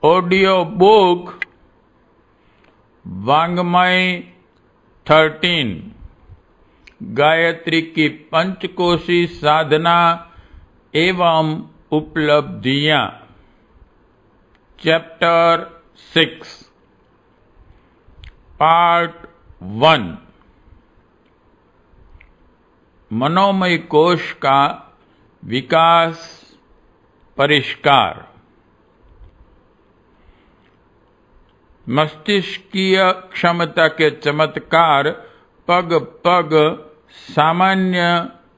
Audio book वांग्मय 13 Gayatri की पंचकोशी साधना एवं उपलब्धियां। चैप्टर 6 पार्ट 1 मनोमय कोश का विकास परिष्कार। मस्तिष्कीय क्षमता के चमत्कार पग पग सामान्य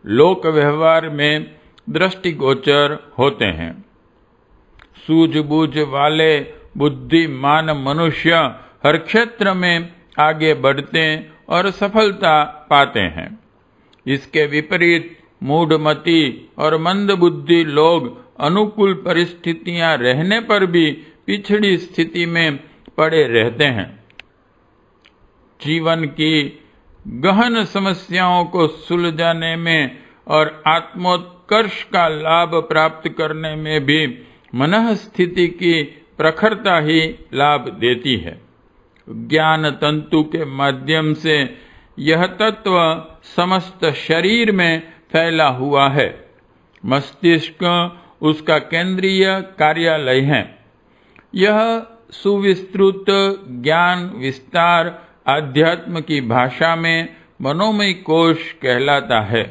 लोक व्यवहार में दृष्टिगोचर होते हैं। सूझबूझ वाले बुद्धिमान मनुष्य हर क्षेत्र में आगे बढ़ते और सफलता पाते हैं। इसके विपरीत मूढ़मती और मंदबुद्धि लोग अनुकूल परिस्थितियां रहने पर भी पिछड़ी स्थिति में पड़े रहते हैं। जीवन की गहन समस्याओं को सुलझाने में और आत्मोत्कर्ष का लाभ प्राप्त करने में भी मनः स्थिति की प्रखरता ही लाभ देती है। ज्ञान तंतु के माध्यम से यह तत्व समस्त शरीर में फैला हुआ है। मस्तिष्क उसका केंद्रीय कार्यालय है। यह सुविस्तृत ज्ञान विस्तार आध्यात्म की भाषा में मनोमय कोश कहलाता है।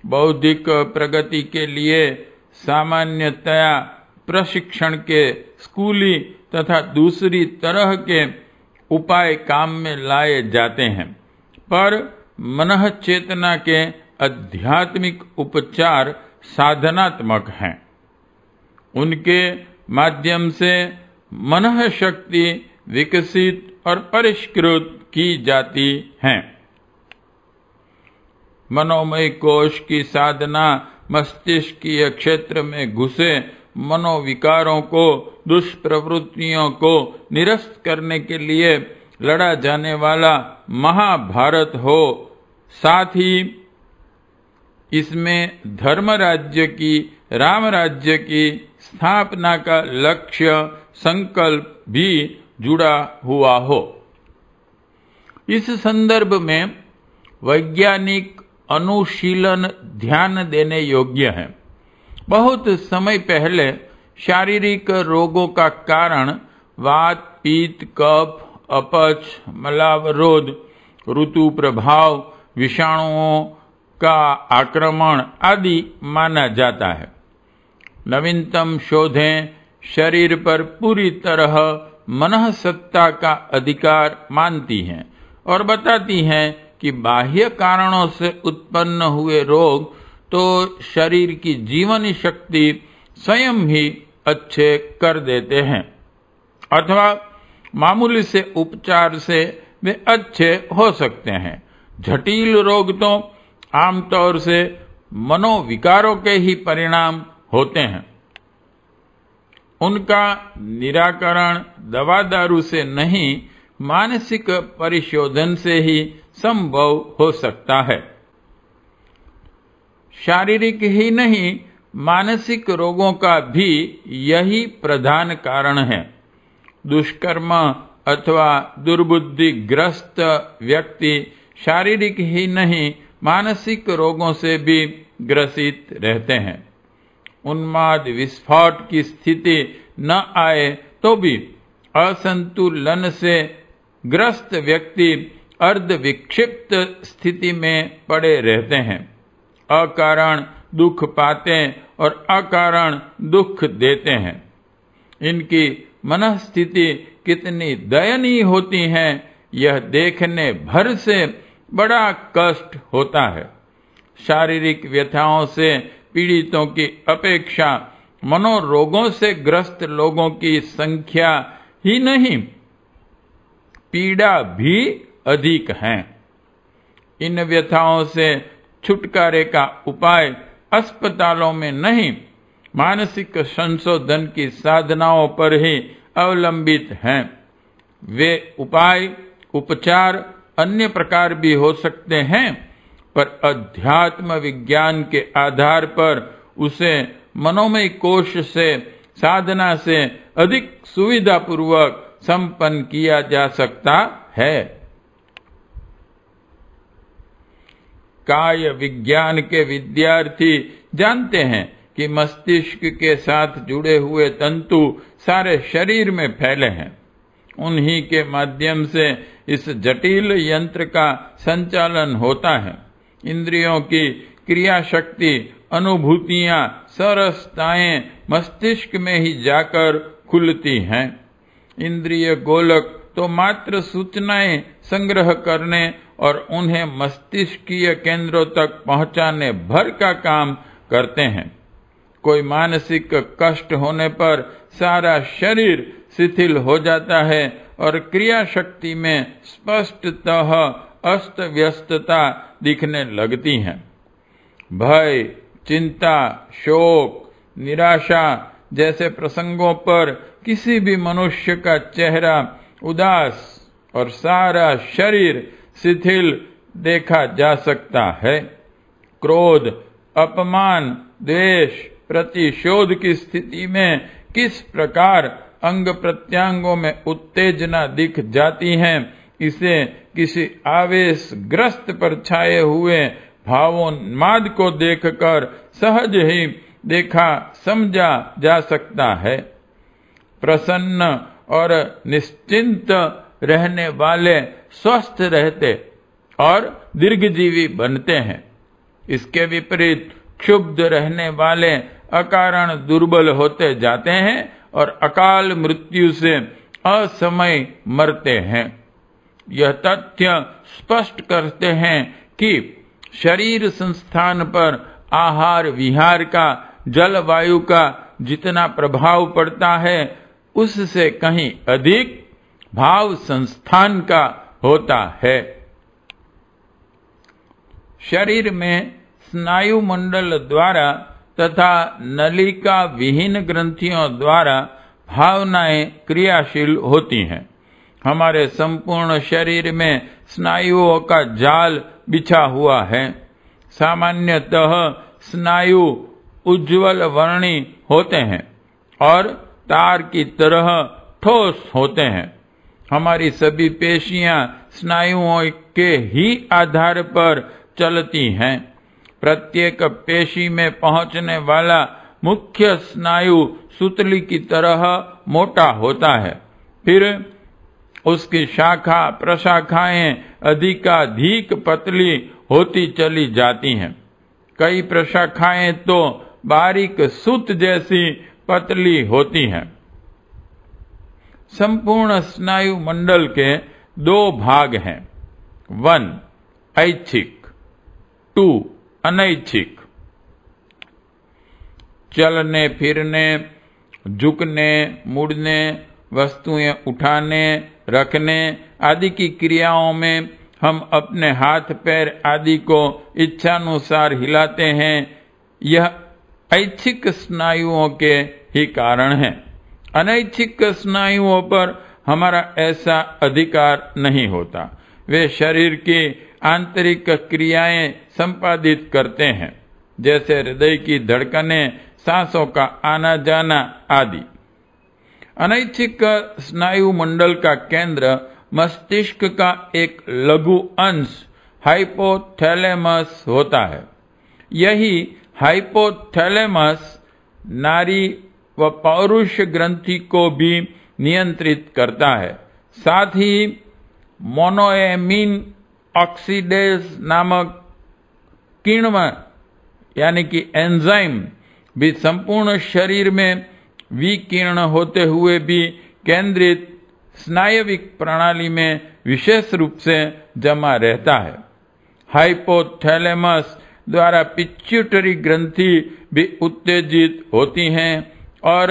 बौद्धिक प्रगति के लिए सामान्यतया प्रशिक्षण के स्कूली तथा दूसरी तरह के उपाय काम में लाए जाते हैं, पर मनः चेतना के आध्यात्मिक उपचार साधनात्मक हैं। उनके माध्यम से मनः शक्ति विकसित और परिष्कृत की जाती है। मनोमय कोश की साधना मस्तिष्कीय क्षेत्र में घुसे मनोविकारों को, दुष्प्रवृत्तियों को निरस्त करने के लिए लड़ा जाने वाला महाभारत हो। साथ ही इसमें धर्म राज्य की, राम राज्य की स्थापना का लक्ष्य संकल्प भी जुड़ा हुआ हो। इस संदर्भ में वैज्ञानिक अनुशीलन ध्यान देने योग्य है। बहुत समय पहले शारीरिक रोगों का कारण वात, पित्त, कफ, अपच, मलावरोध, ऋतु प्रभाव, विषाणुओं का आक्रमण आदि माना जाता है। नवीनतम शोधें शरीर पर पूरी तरह मनः सत्ता का अधिकार मानती हैं और बताती हैं कि बाह्य कारणों से उत्पन्न हुए रोग तो शरीर की जीवनी शक्ति स्वयं ही अच्छे कर देते हैं, अथवा मामूली से उपचार से वे अच्छे हो सकते हैं। जटिल रोग तो आमतौर से मनोविकारों के ही परिणाम होते हैं। उनका निराकरण दवा दारू से नहीं, मानसिक परिशोधन से ही संभव हो सकता है। शारीरिक ही नहीं, मानसिक रोगों का भी यही प्रधान कारण है। दुष्कर्म अथवा दुर्बुद्धिग्रस्त व्यक्ति शारीरिक ही नहीं, मानसिक रोगों से भी ग्रसित रहते हैं। उन्माद विस्फोट की स्थिति न आए तो भी असंतुलन से ग्रस्त व्यक्ति अर्ध विक्षिप्त स्थिति में पड़े रहते हैं। अकारण दुख पाते और अकारण दुख देते हैं। इनकी मनःस्थिति कितनी दयनीय होती है, यह देखने भर से बड़ा कष्ट होता है। शारीरिक व्यथाओं से पीड़ितों की अपेक्षा मनोरोगों से ग्रस्त लोगों की संख्या ही नहीं, पीड़ा भी अधिक है। इन व्यथाओं से छुटकारे का उपाय अस्पतालों में नहीं, मानसिक संशोधन की साधनाओं पर ही अवलंबित हैं। वे उपाय, उपचार अन्य प्रकार भी हो सकते हैं, पर अध्यात्म विज्ञान के आधार पर उसे मनोमय कोश से साधना से अधिक सुविधापूर्वक संपन्न किया जा सकता है। काय विज्ञान के विद्यार्थी जानते हैं कि मस्तिष्क के साथ जुड़े हुए तंतु सारे शरीर में फैले हैं। उन्हीं के माध्यम से इस जटिल यंत्र का संचालन होता है। इंद्रियों की क्रिया शक्ति, अनुभूतियां, सरसताएं मस्तिष्क में ही जाकर खुलती हैं। इंद्रिय गोलक तो मात्र सूचनाएं संग्रह करने और उन्हें मस्तिष्कीय केंद्रों तक पहुंचाने भर का काम करते हैं। कोई मानसिक कष्ट होने पर सारा शरीर शिथिल हो जाता है और क्रिया शक्ति में स्पष्टतः अस्त व्यस्तता दिखने लगती है। भय, चिंता, शोक, निराशा जैसे प्रसंगों पर किसी भी मनुष्य का चेहरा उदास और सारा शरीर शिथिल देखा जा सकता है। क्रोध, अपमान, द्वेष, प्रतिशोध की स्थिति में किस प्रकार अंग प्रत्यांगों में उत्तेजना दिख जाती है, इसे किसी आवेशग्रस्त पर छाए हुए भावोन्माद को देखकर सहज ही देखा समझा जा सकता है। प्रसन्न और निश्चिंत रहने वाले स्वस्थ रहते और दीर्घजीवी बनते हैं। इसके विपरीत क्षुब्ध रहने वाले अकारण दुर्बल होते जाते हैं और अकाल मृत्यु से असमय मरते हैं। यह तथ्य स्पष्ट करते हैं कि शरीर संस्थान पर आहार विहार का, जलवायु का जितना प्रभाव पड़ता है, उससे कहीं अधिक भाव संस्थान का होता है। शरीर में स्नायु मंडल द्वारा तथा नलिका विहीन ग्रंथियों द्वारा भावनाएं क्रियाशील होती हैं। हमारे संपूर्ण शरीर में स्नायुओं का जाल बिछा हुआ है। सामान्यतः स्नायु उज्ज्वल वर्णी होते हैं और तार की तरह ठोस होते हैं। हमारी सभी पेशियां स्नायुओं के ही आधार पर चलती हैं। प्रत्येक पेशी में पहुंचने वाला मुख्य स्नायु सुतली की तरह मोटा होता है। फिर उसकी शाखा प्रशाखाएं अधिकाधिक पतली होती चली जाती हैं। कई प्रशाखाएं तो बारीक सूत जैसी पतली होती हैं। संपूर्ण स्नायु मंडल के दो भाग हैं। 1 ऐच्छिक, 2 अनैच्छिक। चलने फिरने, झुकने, मुड़ने, वस्तुएं उठाने, रखने आदि की क्रियाओं में हम अपने हाथ पैर आदि को इच्छानुसार हिलाते हैं। यह ऐच्छिक स्नायुओं के ही कारण है। अनैच्छिक स्नायुओं पर हमारा ऐसा अधिकार नहीं होता। वे शरीर की आंतरिक क्रियाएं संपादित करते हैं, जैसे हृदय की धड़कनें, सांसों का आना जाना आदि। अनैच्छिक स्नायु मंडल का केंद्र मस्तिष्क का एक लघु अंश हाइपोथैलेमस होता है। यही हाइपोथैलेमस नारी व पौरुष ग्रंथि को भी नियंत्रित करता है। साथ ही मोनोएमीन ऑक्सीडेज नामक किण्व यानी कि एंजाइम भी संपूर्ण शरीर में विकीर्ण होते हुए भी केंद्रित स्नायविक प्रणाली में विशेष रूप से जमा रहता है। हाइपोथैलेमस द्वारा पिट्यूटरी ग्रंथि भी उत्तेजित होती हैं और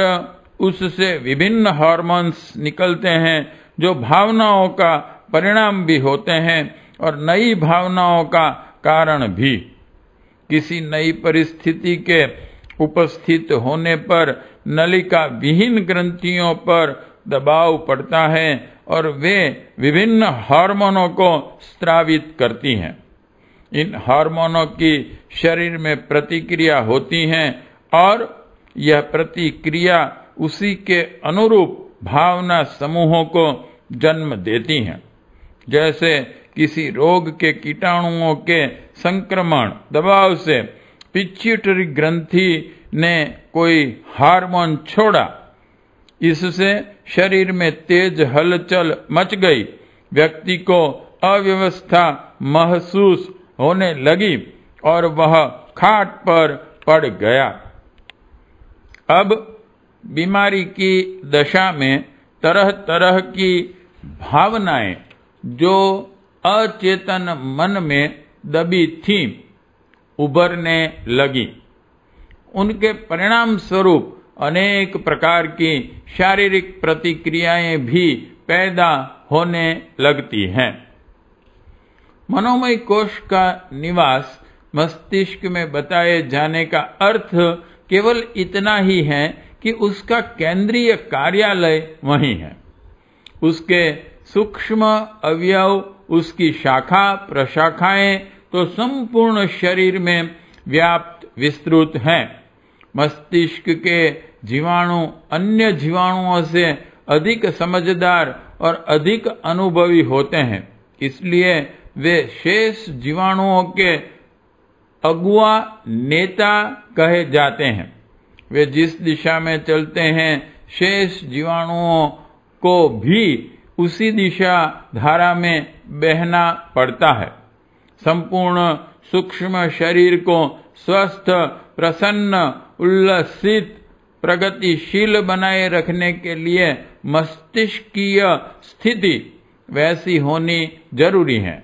उससे विभिन्न हार्मोन्स निकलते हैं जो भावनाओं का परिणाम भी होते हैं और नई भावनाओं का कारण भी। किसी नई परिस्थिति के उपस्थित होने पर नलिका विहीन ग्रंथियों पर दबाव पड़ता है और वे विभिन्न हार्मोनों को स्रावित करती हैं। इन हार्मोनों की शरीर में प्रतिक्रिया होती है और यह प्रतिक्रिया उसी के अनुरूप भावना समूहों को जन्म देती हैं। जैसे किसी रोग के कीटाणुओं के संक्रमण दबाव से पिट्यूटरी ग्रंथि ने कोई हार्मोन छोड़ा, इससे शरीर में तेज हलचल मच गई, व्यक्ति को अव्यवस्था महसूस होने लगी और वह खाट पर पड़ गया। अब बीमारी की दशा में तरह तरह की भावनाएं जो अचेतन मन में दबी थीं, उभरने लगी। उनके परिणाम स्वरूप अनेक प्रकार की शारीरिक प्रतिक्रियाएं भी पैदा होने लगती हैं। मनोमय कोश का निवास मस्तिष्क में बताए जाने का अर्थ केवल इतना ही है कि उसका केंद्रीय कार्यालय वहीं है। उसके सूक्ष्म अवयव, उसकी शाखा प्रशाखाएं तो संपूर्ण शरीर में व्याप्त विस्तृत हैं। मस्तिष्क के जीवाणु अन्य जीवाणुओं से अधिक समझदार और अधिक अनुभवी होते हैं, इसलिए वे शेष जीवाणुओं के अगुआ नेता कहे जाते हैं। वे जिस दिशा में चलते हैं, शेष जीवाणुओं को भी उसी दिशा धारा में बहना पड़ता है। संपूर्ण सूक्ष्म शरीर को स्वस्थ, प्रसन्न, उल्लसित, प्रगतिशील बनाए रखने के लिए मस्तिष्कीय स्थिति वैसी होनी जरूरी है।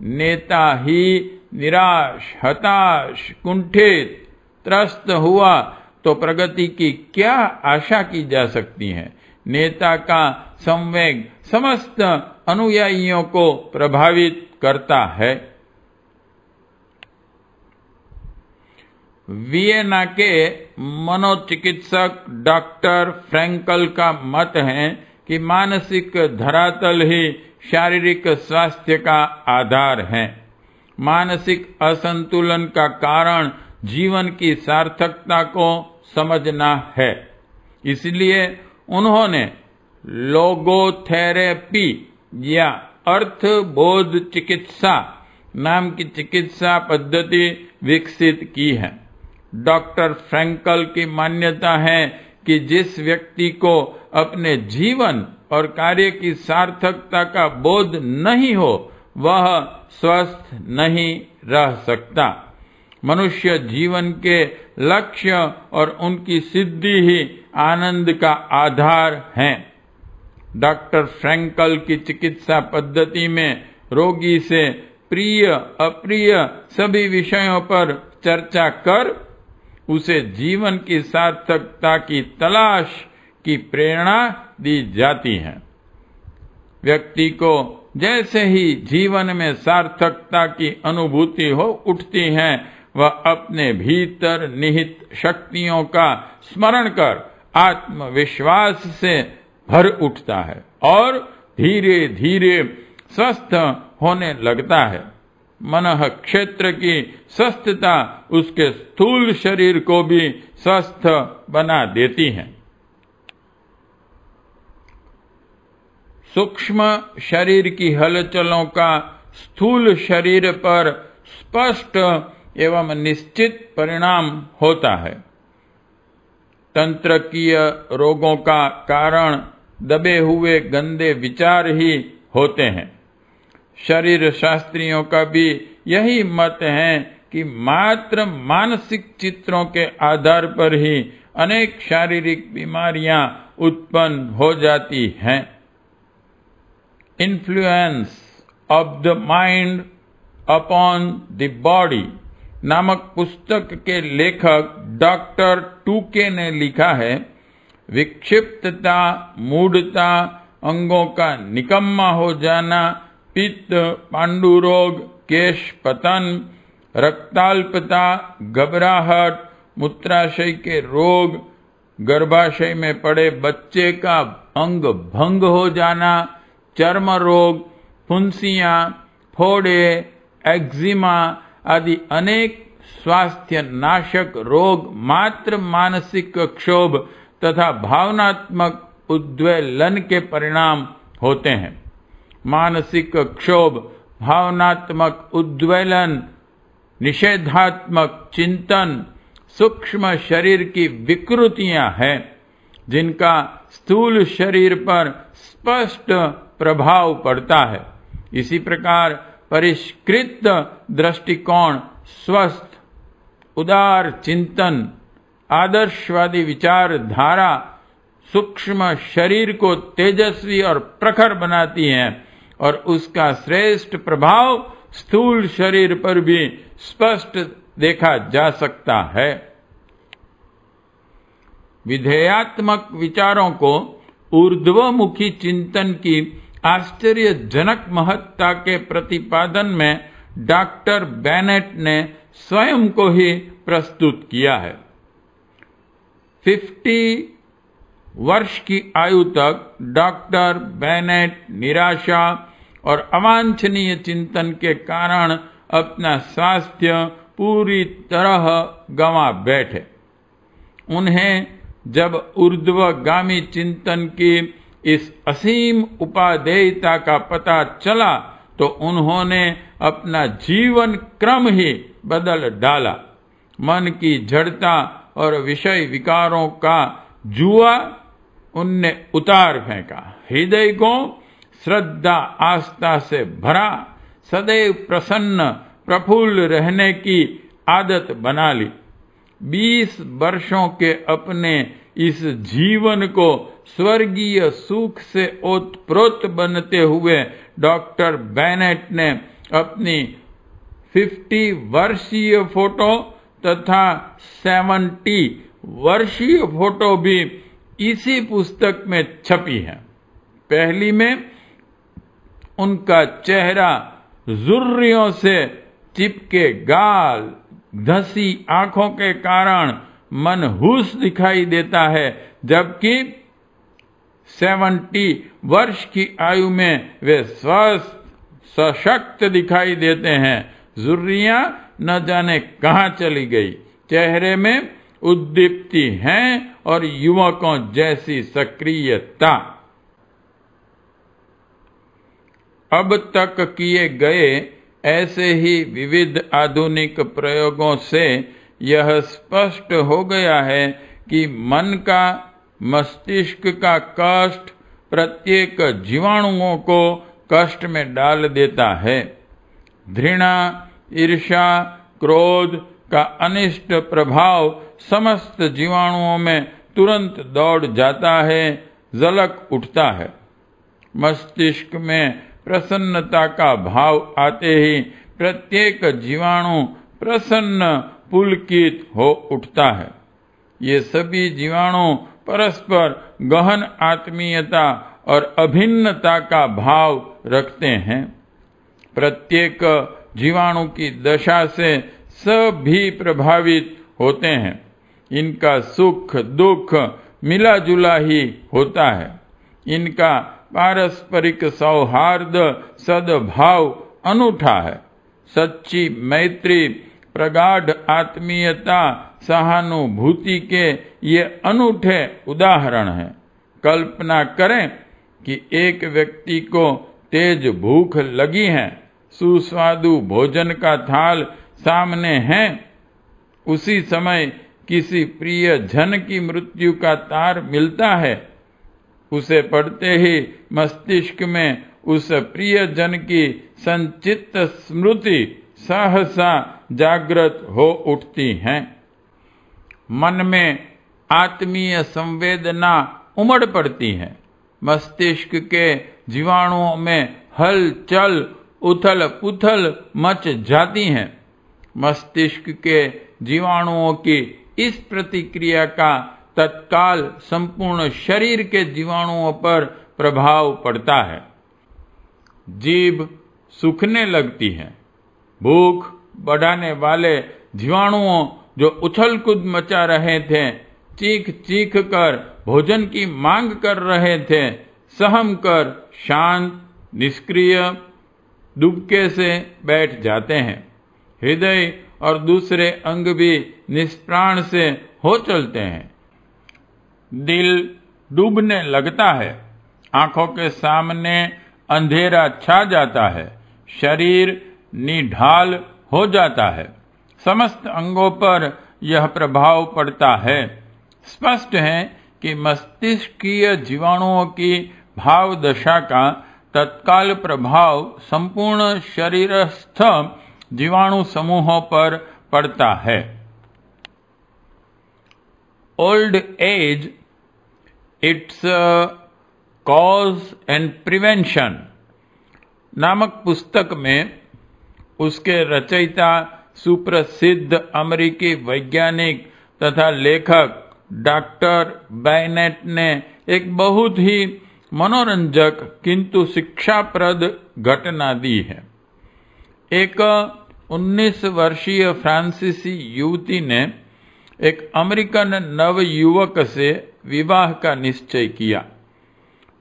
नेता ही निराश, हताश, कुंठित, त्रस्त हुआ तो प्रगति की क्या आशा की जा सकती है। नेता का संवेग समस्त अनुयायियों को प्रभावित करता है। वियना के मनोचिकित्सक डॉक्टर फ्रैंकल का मत है कि मानसिक धरातल ही शारीरिक स्वास्थ्य का आधार है। मानसिक असंतुलन का कारण जीवन की सार्थकता को समझना है। इसलिए उन्होंने लोगोथेरेपी या अर्थबोध चिकित्सा नाम की चिकित्सा पद्धति विकसित की है। डॉक्टर फ्रैंकल की मान्यता है कि जिस व्यक्ति को अपने जीवन और कार्य की सार्थकता का बोध नहीं हो, वह स्वस्थ नहीं रह सकता। मनुष्य जीवन के लक्ष्य और उनकी सिद्धि ही आनंद का आधार हैं। डॉक्टर फ्रैंकल की चिकित्सा पद्धति में रोगी से प्रिय अप्रिय सभी विषयों पर चर्चा कर उसे जीवन की सार्थकता की तलाश की प्रेरणा दी जाती है। व्यक्ति को जैसे ही जीवन में सार्थकता की अनुभूति हो उठती है, वह अपने भीतर निहित शक्तियों का स्मरण कर आत्मविश्वास से भर उठता है और धीरे धीरे स्वस्थ होने लगता है। मनः क्षेत्र की स्वस्थता उसके स्थूल शरीर को भी स्वस्थ बना देती है। सूक्ष्म शरीर की हलचलों का स्थूल शरीर पर स्पष्ट एवं निश्चित परिणाम होता है। तंत्रकीय रोगों का कारण दबे हुए गंदे विचार ही होते हैं। शरीर शास्त्रियों का भी यही मत है कि मात्र मानसिक चित्रों के आधार पर ही अनेक शारीरिक बीमारियां उत्पन्न हो जाती हैं। Influence of the mind upon the body नामक पुस्तक के लेखक डॉक्टर टूके ने लिखा है, विक्षिप्तता, मूढ़ता, अंगों का निकम्मा हो जाना, पित्त, पांडुरोग, केश पतन, रक्ताल्पता, घबराहट, मूत्राशय के रोग, गर्भाशय में पड़े बच्चे का अंग भंग हो जाना, चर्म रोग, फुंसियां, फोड़े, एक्जिमा आदि अनेक स्वास्थ्य नाशक रोग मात्र मानसिक क्षोभ तथा भावनात्मक उद्वेलन के परिणाम होते हैं। मानसिक क्षोभ, भावनात्मक उद्वेलन, निषेधात्मक चिंतन सूक्ष्म शरीर की विकृतियां हैं जिनका स्थूल शरीर पर स्पष्ट प्रभाव पड़ता है। इसी प्रकार परिष्कृत दृष्टिकोण, स्वस्थ उदार चिंतन, आदर्शवादी विचारधारा सूक्ष्म शरीर को तेजस्वी और प्रखर बनाती है और उसका श्रेष्ठ प्रभाव स्थूल शरीर पर भी स्पष्ट देखा जा सकता है। विधेयात्मक विचारों को ऊर्ध्वमुखी चिंतन की आश्चर्यजनक महत्ता के प्रतिपादन में डॉक्टर बेनेट ने स्वयं को ही प्रस्तुत किया है। 50 वर्ष की आयु तक डॉक्टर बेनेट निराशा और अवांछनीय चिंतन के कारण अपना स्वास्थ्य पूरी तरह गंवा बैठे। उन्हें जब ऊर्ध्वगामी चिंतन की इस असीम उपादेयता का पता चला तो उन्होंने अपना जीवन क्रम ही बदल डाला। मन की जड़ता और विषय विकारों का जुआ उनने उतार फेंका। हृदय को श्रद्धा आस्था से भरा, सदैव प्रसन्न प्रफुल्ल रहने की आदत बना ली। 20 वर्षों के अपने इस जीवन को स्वर्गीय सुख से ओतप्रोत बनते हुए डॉक्टर बेनेट ने अपनी 50 वर्षीय फोटो तथा 70 वर्षीय फोटो भी इसी पुस्तक में छपी है। पहली में उनका चेहरा झुर्रियों से चिपके गाल, धसी आंखों के कारण मनहूस दिखाई देता है, जबकि 70 वर्ष की आयु में वे स्वस्थ सशक्त दिखाई देते हैं। झुर्रियां न जाने कहां चली गई, चेहरे में उद्दीप्ति है और युवकों जैसी सक्रियता। अब तक किए गए ऐसे ही विविध आधुनिक प्रयोगों से यह स्पष्ट हो गया है कि मन का, मस्तिष्क का कष्ट प्रत्येक जीवाणुओं को कष्ट में डाल देता है। घृणा, ईर्ष्या, क्रोध का अनिष्ट प्रभाव समस्त जीवाणुओं में तुरंत दौड़ जाता है, झलक उठता है। मस्तिष्क में प्रसन्नता का भाव आते ही प्रत्येक जीवाणु प्रसन्न पुलकित हो उठता है। ये सभी जीवाणु परस्पर गहन आत्मीयता और अभिन्नता का भाव रखते हैं। प्रत्येक जीवाणु की दशा से सभी प्रभावित होते हैं। इनका सुख दुख मिला जुला ही होता है। इनका पारस्परिक सौहार्द सद्भाव अनूठा है। सच्ची मैत्री, प्रगाढ़ आत्मीयता, सहानुभूति के ये अनूठे उदाहरण हैं। कल्पना करें कि एक व्यक्ति को तेज भूख लगी है, सुस्वादु भोजन का थाल सामने है। उसी समय किसी प्रिय जन की मृत्यु का तार मिलता है। उसे पढ़ते ही मस्तिष्क में उस प्रिय जन की संचित स्मृति सहसा जागृत हो उठती है। मन में आत्मीय संवेदना उमड़ पड़ती है। मस्तिष्क के जीवाणुओं में हलचल उथल पुथल मच जाती है। मस्तिष्क के जीवाणुओं की इस प्रतिक्रिया का तत्काल संपूर्ण शरीर के जीवाणुओं पर प्रभाव पड़ता है। जीभ सूखने लगती है। भूख बढ़ाने वाले जीवाणुओं जो उछल कूद मचा रहे थे, चीख चीख कर भोजन की मांग कर रहे थे, सहम कर शांत निष्क्रिय दुबके से बैठ जाते हैं। हृदय और दूसरे अंग भी निष्प्राण से हो चलते हैं। दिल डूबने लगता है, आंखों के सामने अंधेरा छा जाता है, शरीर निढाल हो जाता है, समस्त अंगों पर यह प्रभाव पड़ता है। स्पष्ट है कि मस्तिष्कीय जीवाणुओं की भाव दशा का तत्काल प्रभाव संपूर्ण शरीरस्थ जीवाणु समूहों पर पड़ता है। Old age, it's cause and prevention नामक पुस्तक में उसके रचयिता सुप्रसिद्ध अमेरिकी वैज्ञानिक तथा लेखक डॉक्टर बैनेट ने एक बहुत ही मनोरंजक किंतु शिक्षाप्रद घटना दी है। एक 19 वर्षीय फ्रांसीसी युवती ने एक अमेरिकन नवयुवक से विवाह का निश्चय किया।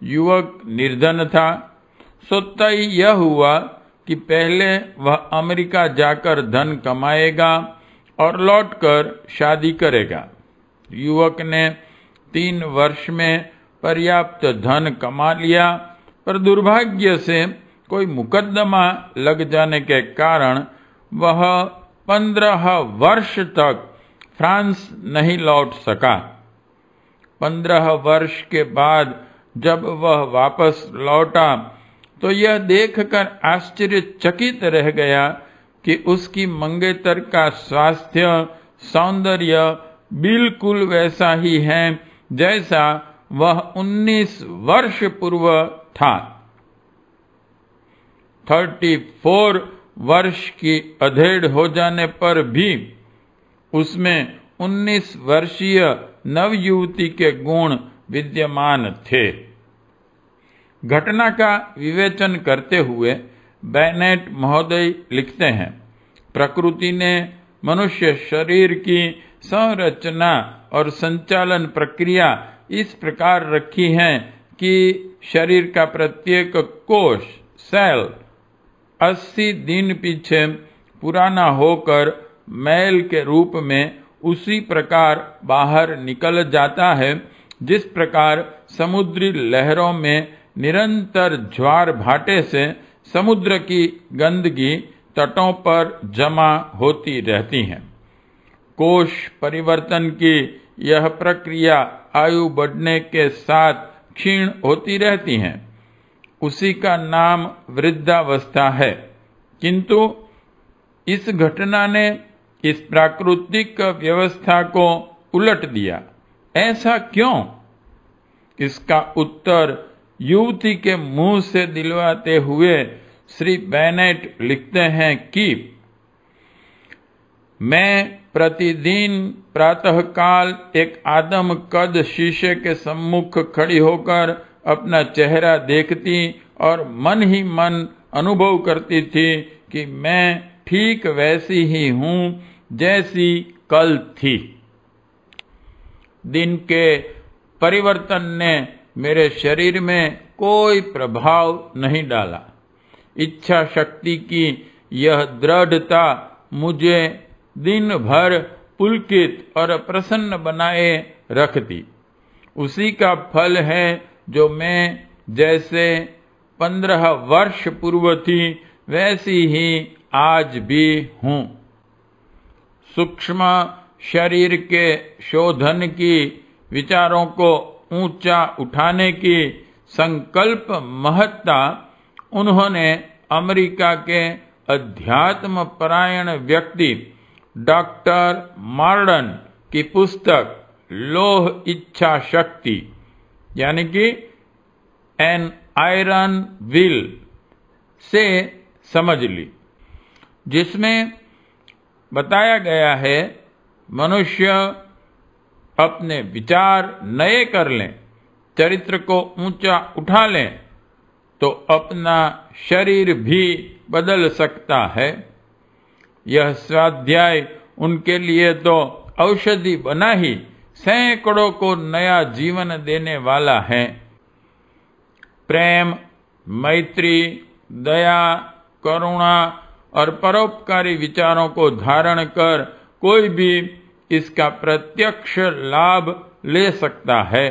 युवक निर्धन था, सो तय यह हुआ कि पहले वह अमेरिका जाकर धन कमाएगा और लौटकर शादी करेगा। युवक ने 3 वर्ष में पर्याप्त धन कमा लिया, पर दुर्भाग्य से कोई मुकदमा लग जाने के कारण वह 15 वर्ष तक फ्रांस नहीं लौट सका। 15 वर्ष के बाद जब वह वापस लौटा तो यह देखकर आश्चर्यचकित रह गया कि उसकी मंगेतर का स्वास्थ्य, सौंदर्य बिल्कुल वैसा ही है जैसा वह 19 वर्ष पूर्व था। 34 वर्ष की अधेड़ हो जाने पर भी उसमें 19 वर्षीय नवयुवती के गुण विद्यमान थे। घटना का विवेचन करते हुए बैनेट महोदय लिखते हैं, प्रकृति ने मनुष्य शरीर की संरचना और संचालन प्रक्रिया इस प्रकार रखी है कि शरीर का प्रत्येक कोष, सेल 80 दिन पीछे पुराना होकर मैल के रूप में उसी प्रकार बाहर निकल जाता है जिस प्रकार समुद्री लहरों में निरंतर ज्वार भाटे से समुद्र की गंदगी तटों पर जमा होती रहती है। कोष परिवर्तन की यह प्रक्रिया आयु बढ़ने के साथ क्षीण होती रहती है। उसी का नाम वृद्धावस्था है। किंतु इस घटना ने इस प्राकृतिक व्यवस्था को उलट दिया। ऐसा क्यों? इसका उत्तर युवती के मुंह से दिलवाते हुए श्री बैनेट लिखते हैं कि मैं प्रतिदिन प्रातःकाल एक आदम कद शीशे के सम्मुख खड़ी होकर अपना चेहरा देखती और मन ही मन अनुभव करती थी कि मैं ठीक वैसी ही हूं जैसी कल थी। दिन के परिवर्तन ने मेरे शरीर में कोई प्रभाव नहीं डाला। इच्छा शक्ति की यह दृढ़ता मुझे दिन भर पुलकित और प्रसन्न बनाए रखती। उसी का फल है जो मैं जैसे 15 वर्ष पूर्व थी वैसी ही आज भी हूँ। सूक्ष्म शरीर के शोधन की विचारों को ऊंचा उठाने की संकल्प महत्ता उन्होंने अमेरिका के अध्यात्म परायण व्यक्ति डॉक्टर मॉर्डन की पुस्तक लोह इच्छा शक्ति यानी कि एन आयरन विल से समझ ली, जिसमें बताया गया है मनुष्य अपने विचार नए कर लें, चरित्र को ऊंचा उठा लें तो अपना शरीर भी बदल सकता है। यह स्वाध्याय उनके लिए तो औषधि बना ही सैकड़ों को नया जीवन देने वाला है। प्रेम, मैत्री, दया, करुणा और परोपकारी विचारों को धारण कर कोई भी इसका प्रत्यक्ष लाभ ले सकता है।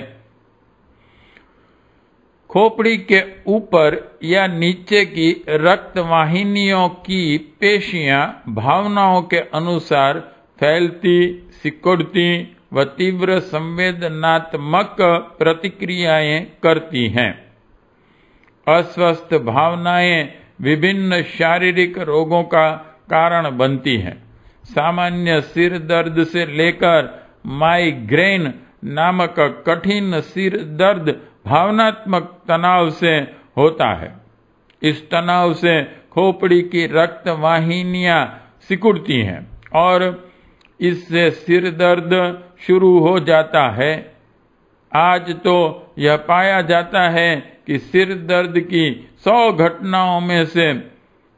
खोपड़ी के ऊपर या नीचे की रक्त वाहिनियों की पेशियां भावनाओं के अनुसार फैलती, सिकुड़ती व तीव्र संवेदनात्मक प्रतिक्रियाएं करती हैं। अस्वस्थ भावनाएं विभिन्न शारीरिक रोगों का कारण बनती हैं। सामान्य सिर दर्द से लेकर माइग्रेन नामक कठिन सिर दर्द भावनात्मक तनाव से होता है। इस तनाव से खोपड़ी की रक्त वाहिनियां सिकुड़ती हैं और इससे सिर दर्द शुरू हो जाता है। आज तो यह पाया जाता है कि सिर दर्द की 100 घटनाओं में से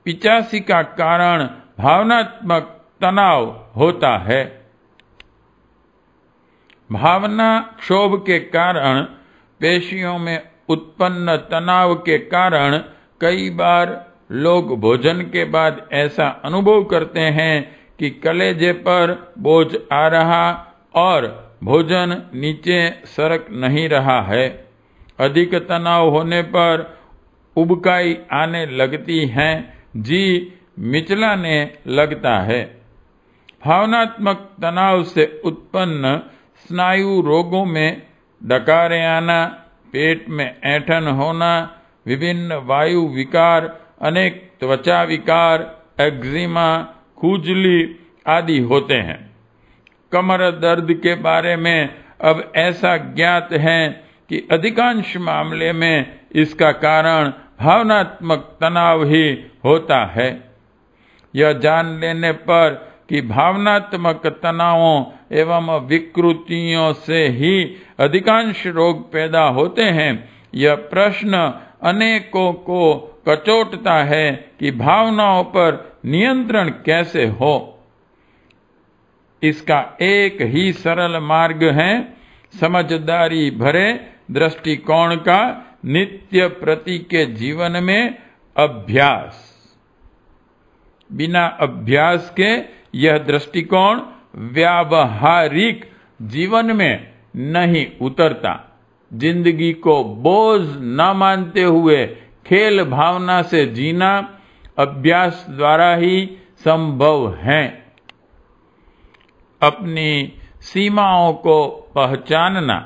85 का कारण भावनात्मक तनाव होता है। भावना क्षोभ के कारण पेशियों में उत्पन्न तनाव के कारण कई बार लोग भोजन के बाद ऐसा अनुभव करते हैं कि कलेजे पर बोझ आ रहा और भोजन नीचे सरक नहीं रहा है। अधिक तनाव होने पर उबकाई आने लगती है, जी मिचलाने लगता है। भावनात्मक तनाव से उत्पन्न स्नायु रोगों में डकारे आना, पेट में ऐंठन होना, विभिन्न वायु विकार, अनेक त्वचा विकार, एक्जिमा, खुजली आदि होते हैं। कमर दर्द के बारे में अब ऐसा ज्ञात है कि अधिकांश मामले में इसका कारण भावनात्मक तनाव ही होता है। यह जान लेने पर कि भावनात्मक तनावों एवं विकृतियों से ही अधिकांश रोग पैदा होते हैं, यह प्रश्न अनेकों को कचोटता है कि भावनाओं पर नियंत्रण कैसे हो। इसका एक ही सरल मार्ग है, समझदारी भरे दृष्टिकोण का नित्य प्रति के जीवन में अभ्यास। बिना अभ्यास के यह दृष्टिकोण व्यावहारिक जीवन में नहीं उतरता। जिंदगी को बोझ न मानते हुए खेल भावना से जीना अभ्यास द्वारा ही संभव है। अपनी सीमाओं को पहचानना,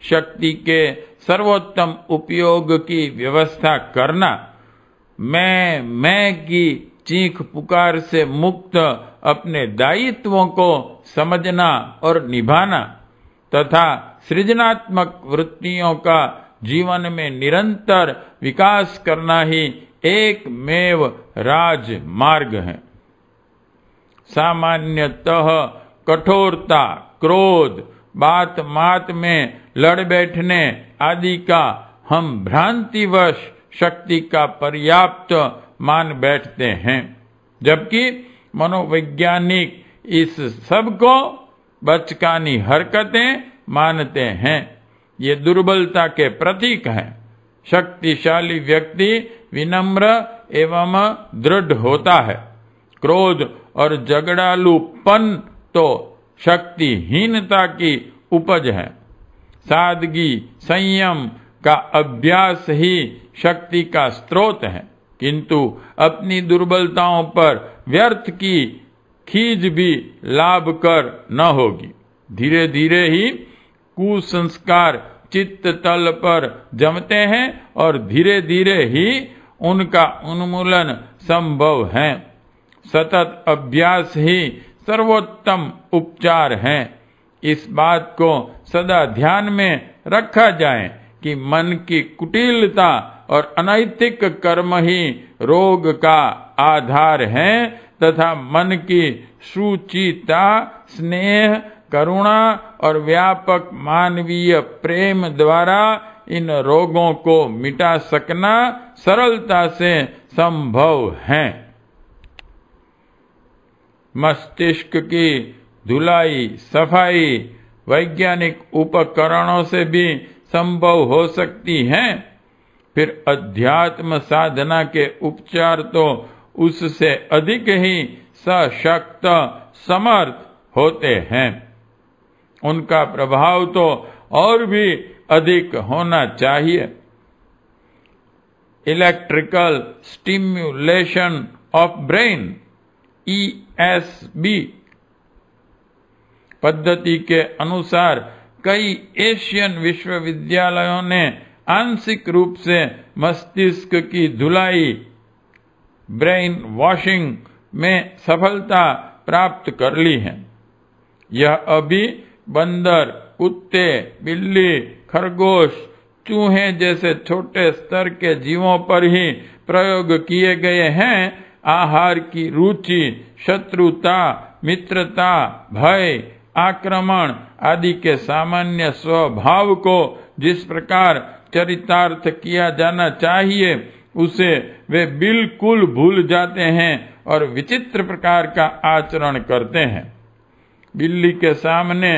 शक्ति के सर्वोत्तम उपयोग की व्यवस्था करना, मैं की चीख पुकार से मुक्त अपने दायित्वों को समझना और निभाना तथा सृजनात्मक वृत्तियों का जीवन में निरंतर विकास करना ही एकमेव राजमार्ग है। सामान्यतः कठोरता, क्रोध, बात मात में लड़ बैठने आदि का हम भ्रांतिवश शक्ति का पर्याप्त मान बैठते हैं, जबकि मनोवैज्ञानिक इस सब को बचकानी हरकतें मानते हैं। ये दुर्बलता के प्रतीक हैं। शक्तिशाली व्यक्ति विनम्र एवं दृढ़ होता है। क्रोध और झगड़ालूपन तो शक्तिहीनता की उपज है। सादगी, संयम का अभ्यास ही शक्ति का स्रोत है, किंतु अपनी दुर्बलताओं पर व्यर्थ की खींच भी लाभ कर न होगी। धीरे धीरे ही कुसंस्कार चित्त तल पर जमते हैं और धीरे धीरे ही उनका उन्मूलन संभव है। सतत अभ्यास ही सर्वोत्तम उपचार है। इस बात को सदा ध्यान में रखा जाए कि मन की कुटिलता और अनैतिक कर्म ही रोग का आधार है तथा मन की शुचिता, स्नेह, करुणा और व्यापक मानवीय प्रेम द्वारा इन रोगों को मिटा सकना सरलता से संभव है। मस्तिष्क की धुलाई, सफाई वैज्ञानिक उपकरणों से भी संभव हो सकती है। फिर अध्यात्म साधना के उपचार तो उससे अधिक ही सशक्त समर्थ होते हैं। उनका प्रभाव तो और भी अधिक होना चाहिए। Electrical stimulation of brain ESB पद्धति के अनुसार कई एशियन विश्वविद्यालयों ने आंशिक रूप से मस्तिष्क की धुलाई ब्रेन वॉशिंग में सफलता प्राप्त कर ली है। यह अभी बंदर, कुत्ते, बिल्ली, खरगोश, चूहे जैसे छोटे स्तर के जीवों पर ही प्रयोग किए गए हैं। आहार की रुचि, शत्रुता, मित्रता, भय, आक्रमण आदि के सामान्य स्वभाव को जिस प्रकार चरितार्थ किया जाना चाहिए उसे वे बिल्कुल भूल जाते हैं और विचित्र प्रकार का आचरण करते हैं। बिल्ली के सामने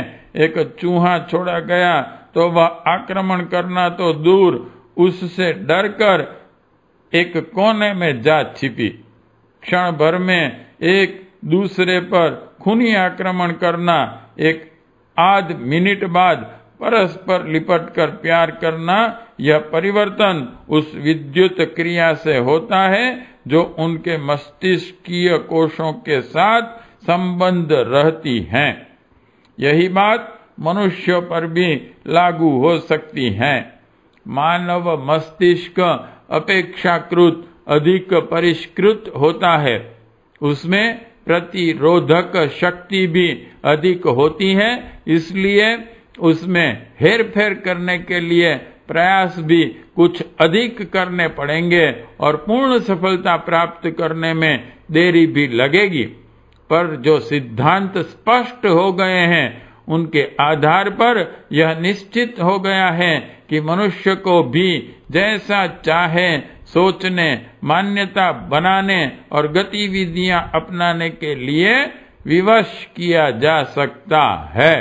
एक चूहा छोड़ा गया तो वह आक्रमण करना तो दूर, उससे डरकर एक कोने में जा छिपी। क्षण भर में एक दूसरे पर खूनी आक्रमण करना, एक आध मिनट बाद परस्पर लिपटकर प्यार करना, यह परिवर्तन उस विद्युत क्रिया से होता है जो उनके मस्तिष्कीय कोशों के साथ संबंध रहती है। यही बात मनुष्य पर भी लागू हो सकती है। मानव मस्तिष्क अपेक्षाकृत अधिक परिष्कृत होता है। उसमें प्रतिरोधक शक्ति भी अधिक होती है, इसलिए उसमें हेरफेर करने के लिए प्रयास भी कुछ अधिक करने पड़ेंगे और पूर्ण सफलता प्राप्त करने में देरी भी लगेगी। पर जो सिद्धांत स्पष्ट हो गए हैं उनके आधार पर यह निश्चित हो गया है कि मनुष्य को भी जैसा चाहे सोचने, मान्यता बनाने और गतिविधियां अपनाने के लिए विवश किया जा सकता है।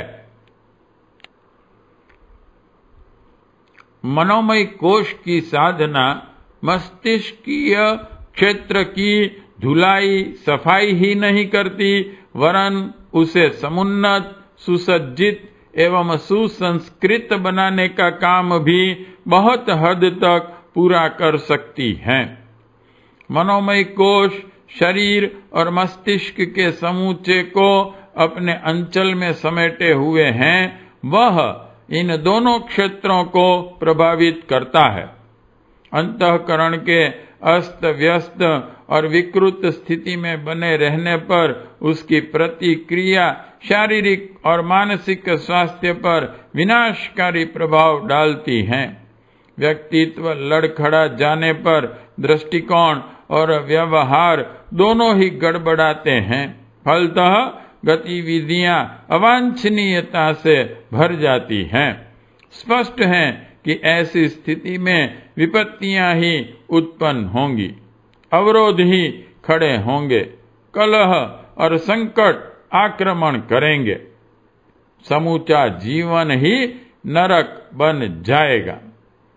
मनोमय कोश की साधना मस्तिष्कीय क्षेत्र की धुलाई सफाई ही नहीं करती, वरन उसे समुन्नत, सुसज्जित एवं सुसंस्कृत बनाने का काम भी बहुत हद तक पूरा कर सकती है। मनोमय कोश शरीर और मस्तिष्क के समूचे को अपने अंचल में समेटे हुए हैं। वह इन दोनों क्षेत्रों को प्रभावित करता है। अंतःकरण के अस्त व्यस्त और विकृत स्थिति में बने रहने पर उसकी प्रतिक्रिया शारीरिक और मानसिक स्वास्थ्य पर विनाशकारी प्रभाव डालती है। व्यक्तित्व लड़खड़ा जाने पर दृष्टिकोण और व्यवहार दोनों ही गड़बड़ाते हैं। फलतः गतिविधियां अवांछनीयता से भर जाती हैं। स्पष्ट है कि ऐसी स्थिति में विपत्तियां ही उत्पन्न होंगी, अवरोध ही खड़े होंगे, कलह और संकट आक्रमण करेंगे। समूचा जीवन ही नरक बन जाएगा।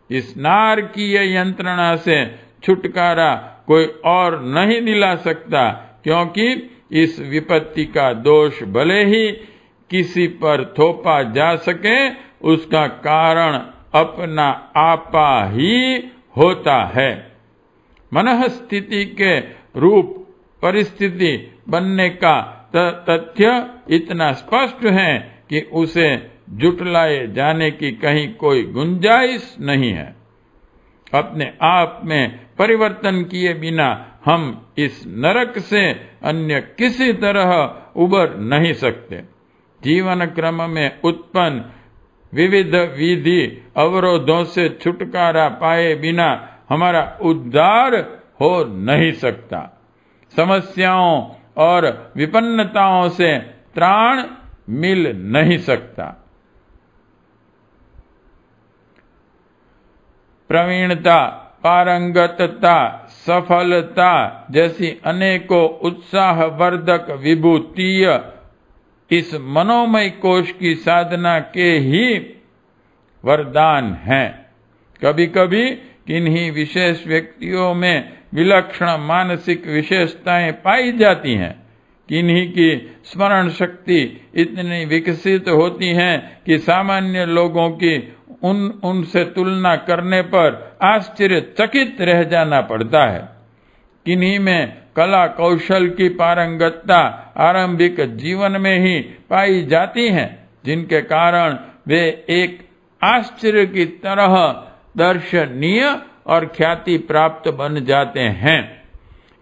इस नारकीय यंत्रणा से छुटकारा कोई और नहीं दिला सकता, क्योंकि इस विपत्ति का दोष भले ही किसी पर थोपा जा सके, उसका कारण अपना आपा ही होता है। मनः स्थिति के रूप परिस्थिति बनने का तथ्य इतना स्पष्ट है कि उसे जुटलाए जाने की कहीं कोई गुंजाइश नहीं है। अपने आप में परिवर्तन किए बिना हम इस नरक से अन्य किसी तरह उबर नहीं सकते। जीवन क्रम में उत्पन्न विविध विधि अवरोधों से छुटकारा पाए बिना हमारा उद्धार हो नहीं सकता। समस्याओं और विपन्नताओं से त्राण मिल नहीं सकता। प्रवीणता, पारंगतता, सफलता जैसी अनेकों उत्साहवर्धक विभूतिय इस मनोमय कोश की साधना के ही वरदान हैं। कभी कभी किन्हीं विशेष व्यक्तियों में विलक्षण मानसिक विशेषताएं पाई जाती हैं, किन्हीं की स्मरण शक्ति इतनी विकसित होती है कि सामान्य लोगों की उनसे तुलना करने पर आश्चर्यचकित रह जाना पड़ता है। किन्हीं में कला कौशल की पारंगतता आरंभिक जीवन में ही पाई जाती है, जिनके कारण वे एक आश्चर्य की तरह दर्शनीय और ख्याति प्राप्त बन जाते हैं।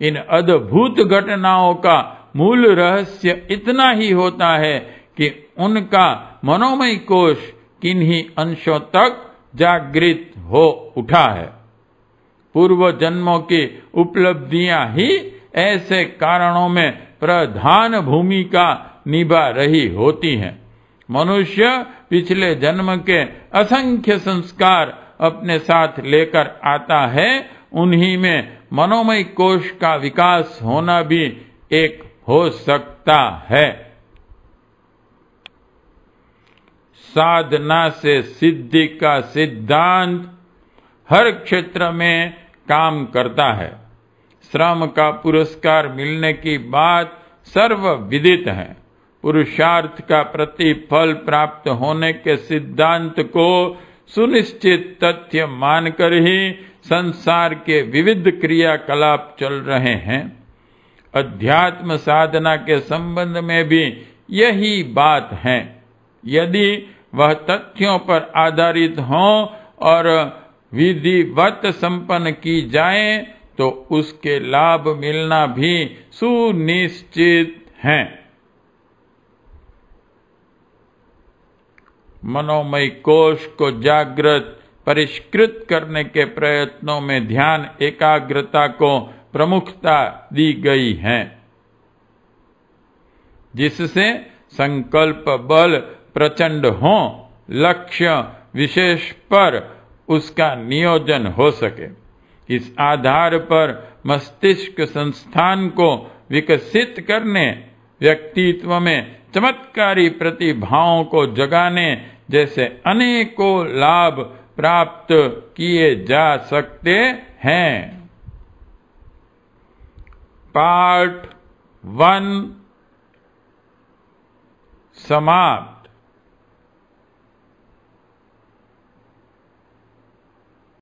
इन अद्भुत घटनाओं का मूल रहस्य इतना ही होता है कि उनका मनोमय कोश किन्हीं अंशों तक जागृत हो उठा है। पूर्व जन्मों की उपलब्धियां ही ऐसे कारणों में प्रधान भूमिका निभा रही होती हैं। मनुष्य पिछले जन्म के असंख्य संस्कार अपने साथ लेकर आता है। उन्हीं में मनोमय कोश का विकास होना भी एक हो सकता है। साधना से सिद्धि का सिद्धांत हर क्षेत्र में काम करता है। श्रम का पुरस्कार मिलने की बात सर्वविदित है। पुरुषार्थ का प्रतिफल प्राप्त होने के सिद्धांत को सुनिश्चित तथ्य मानकर ही संसार के विविध क्रियाकलाप चल रहे हैं। अध्यात्म साधना के संबंध में भी यही बात है। यदि वह तथ्यों पर आधारित हो और विधिवत संपन्न की जाए तो उसके लाभ मिलना भी सुनिश्चित है। मनोमय कोश को जागृत परिष्कृत करने के प्रयत्नों में ध्यान एकाग्रता को प्रमुखता दी गई है, जिससे संकल्प बल प्रचंड हो, लक्ष्य विशेष पर उसका नियोजन हो सके। इस आधार पर मस्तिष्क संस्थान को विकसित करने, व्यक्तित्व में चमत्कारी प्रतिभाओं को जगाने जैसे अनेकों लाभ प्राप्त किए जा सकते हैं। पार्ट 1 समाप्त।